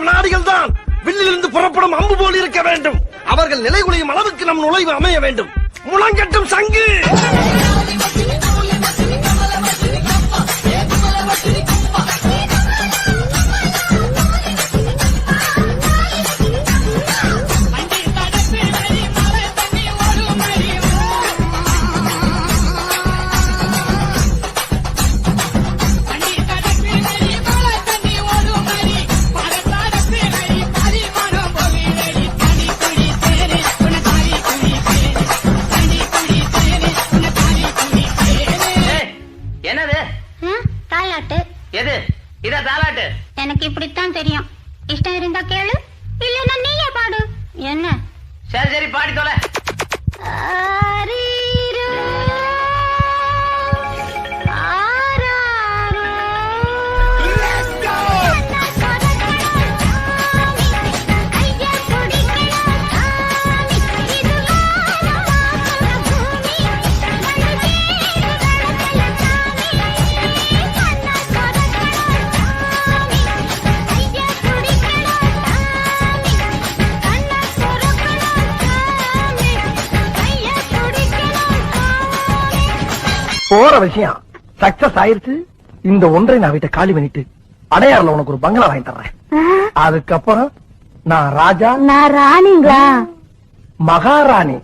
நம் நாடிகள் தான் வில்லிலிருந்து புறப்படும் அம்பு போல் இருக்க வேண்டும். அவர்கள் நிலைகுலையும் அளவுக்கு நம் நுழைவு அமைய வேண்டும். முழங்கட்டும் சங்கு. எனக்கு இப்படித்தான் தெரியும். இஷ்டம் இருந்தா கேளு, இல்லன்னா நீயே பாடு. என்ன? சரி சரி பாடி தொலை. போற விஷயம் சக்சஸ் ஆயிருச்சு. இந்த ஒன்றை நான் வீட்டை காலி பண்ணிட்டு அடையாறுல உனக்கு ஒரு பங்களா வாங்கி தர்றேன். அதுக்கப்புறம் நான் ராஜா, நான் ராணிங்களா? மகாராணி.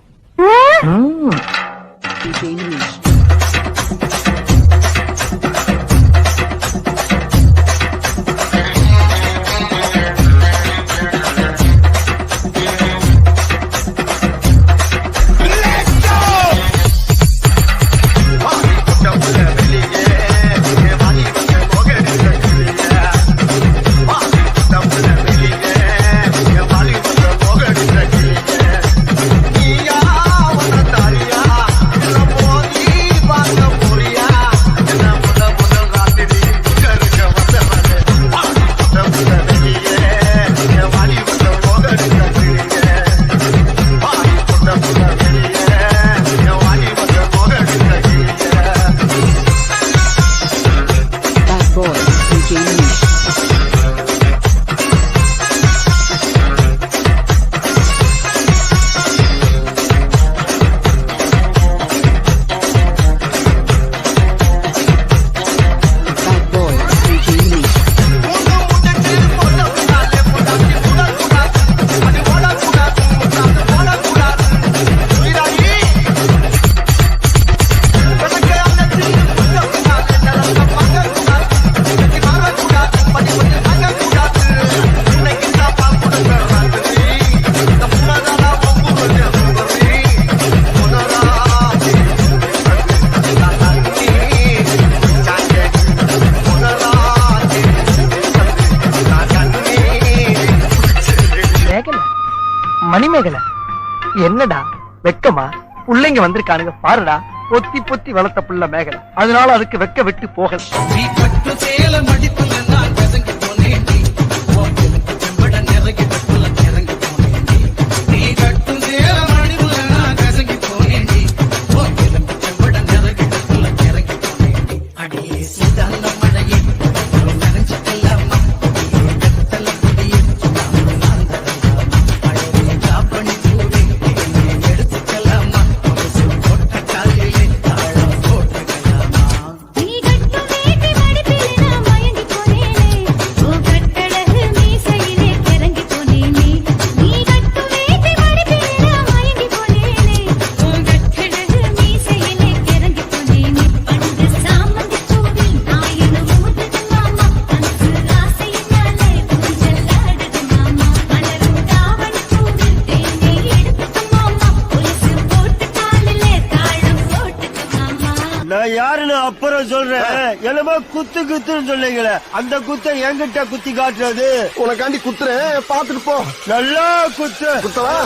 மணிமேகலை, என்னடா வெக்கமா? பிள்ளைங்க வந்திருக்கானுங்க பாருடா. பொத்தி பொத்தி வளர்த்த புள்ள மேகலை, அதனால அதுக்கு வெக்க விட்டு போகல. நான் யாருன்னு அப்புறம் சொல்றேன். என்னமோ குத்து குத்துன்னு சொன்னீங்களே, அந்த குத்த என்கிட்ட குத்தி காட்டுறது. உனக்காண்டி குத்துறேன், பாத்துட்டு போ. நல்லா குத்து. குத்தவா?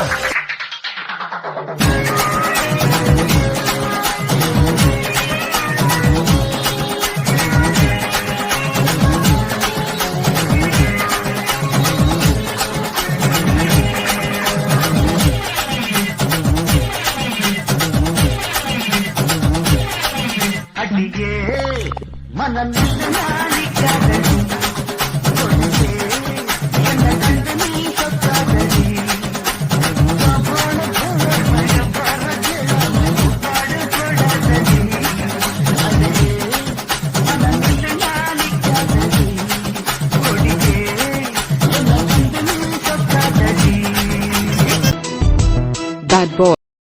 அடியே மனம்